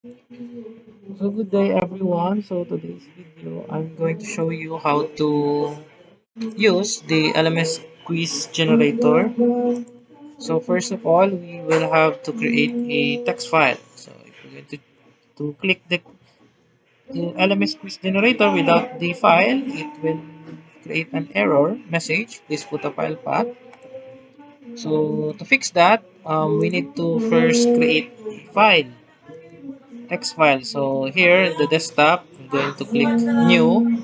So good day everyone. So today's video I'm going to show you how to use the LMS quiz generator. So first of all we will have to create a text file. So if you're going to click the LMS quiz generator without the file, it will create an error message. Please put a file path. So to fix that, we need to first create a file, text file. So here the desktop, I'm going to click new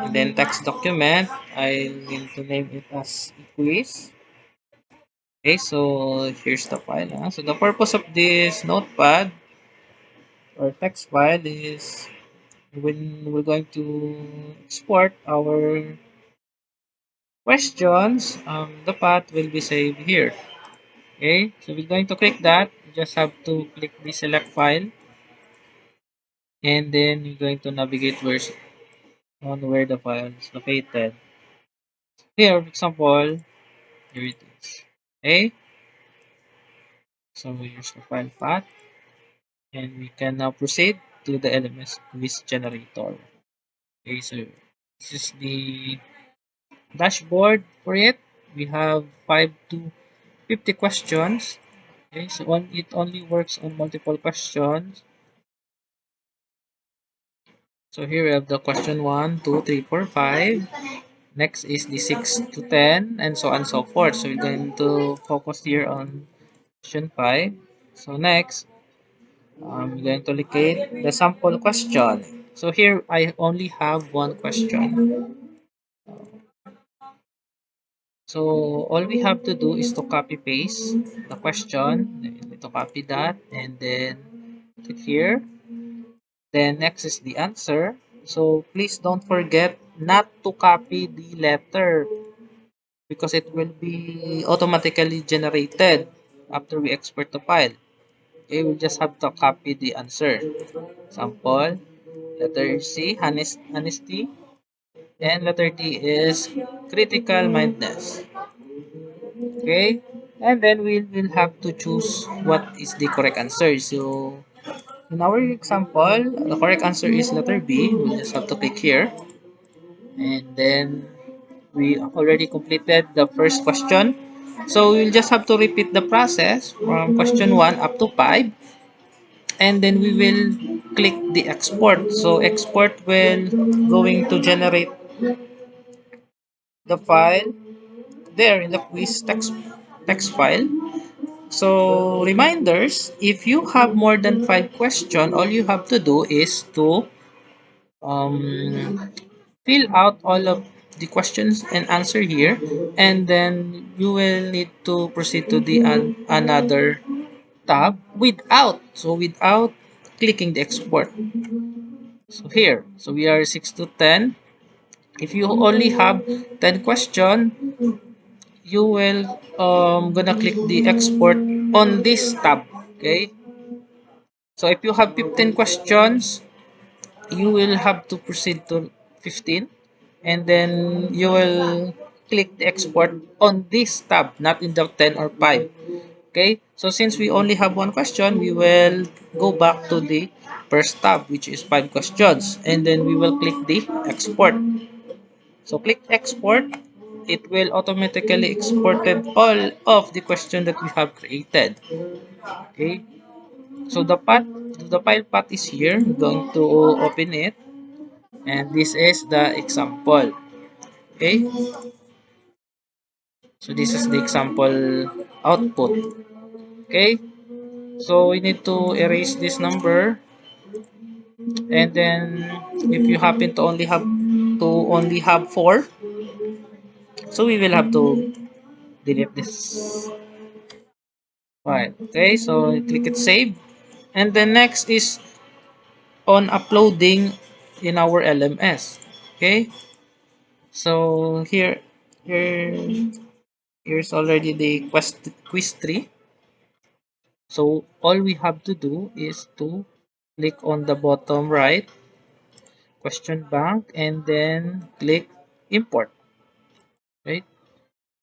and then text document. I need to name it as quiz. Okay, so here's the file. So the purpose of this notepad or text file is when we're going to export our questions, the path will be saved here. Okay, so we're going to click that. You just have to click the select file and then you're going to navigate where the file is located. Here, for example, here it is. Okay, so here's the file path and we can now proceed to the LMS quiz generator. Okay, so this is the dashboard for it. We have 5 to 50 questions. Okay, so it only works on multiple questions. So here we have the question 1, 2, 3, 4, 5. Next is the 6 to 10 and so on and so forth. So we're going to focus here on question 5. So next, I'm going to locate the sample question. So here I only have one question. So all we have to do is to copy paste the question. Then to copy that and then click here. Then next is the answer. So please don't forget not to copy the letter because it will be automatically generated after we export the file. Okay, we just have to copy the answer. Example, letter C, honesty, and letter D is critical mindedness. Okay, and then we will have to choose what is the correct answer. So in our example, the correct answer is letter B. We'll just have to click here, and then we already completed the first question. So we'll just have to repeat the process from question 1 up to 5, and then we will click the export. So export will going to generate the file there in the quiz text file. So reminders, if you have more than 5 questions, all you have to do is to um, fill out all of the questions and answer here, and then you will need to proceed to the another tab without clicking the export. So here, so we are 6 to 10. If you only have 10 question, you will gonna click the export on this tab. Okay, so if you have 15 questions, you will have to proceed to 15, and then you will click the export on this tab, not in the 10 or 5. Okay, so since we only have one question, we will go back to the first tab, which is 5 questions, and then we will click the export. So click export. It will automatically exported all of the question that we have created. Okay, so the file path is here. We're going to open it, and this is the example. Okay, so this is the example output. Okay, so we need to erase this number, and then if you happen to only have 4, so we will have to delete this file. Okay, so click it save, and then next is on uploading in our LMS. Okay, so here here's already the quiz 3. So all we have to do is to click on the bottom right question bank and then click import, right?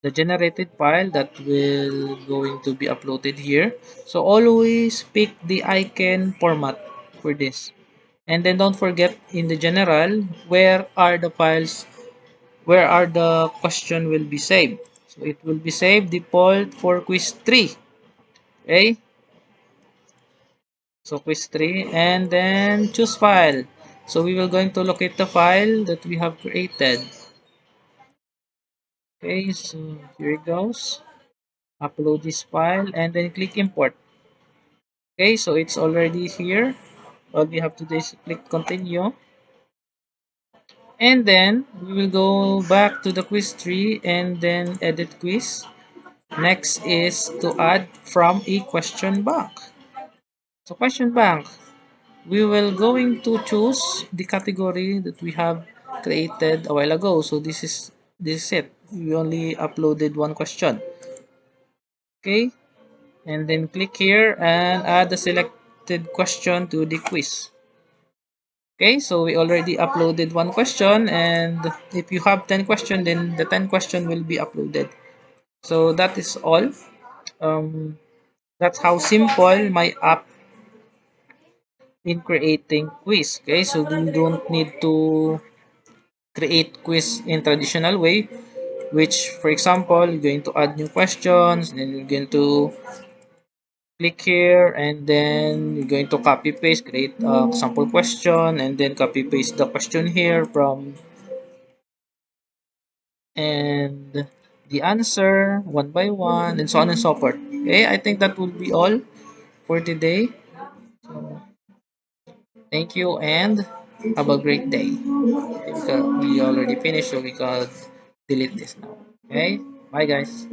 The generated file that will going to be uploaded here. So always pick the icon format. for this. And then don't forget in the general, where are the files, where are the question will be saved. So it will be saved default for quiz 3. Okay? So quiz 3 and then choose file. So we will going to locate the file that we have created. Okay, so here it goes. Upload this file and then click import. Okay, so it's already here. All we have to do is click continue. And then we will go back to the quiz tree and then edit quiz. Next is to add from a question bank. So question bank, we will going to choose the category that we have created a while ago. So this is it. We only uploaded one question. Okay, and then click here and add the selected question to the quiz. Okay, so we already uploaded one question, and if you have 10 question, then the 10 question will be uploaded. So that is all. Um, that's how simple my app in creating quiz. Okay, so you don't need to create quiz in traditional way, which for example, you're going to add new questions, then you're going to click here, and then you're going to copy paste, create a sample question, and then copy paste the question here from and the answer one by one, and so on and so forth. Okay, I think that will be all for today. So thank you and have a great day. We already finished, so we can delete this now. Okay, bye guys.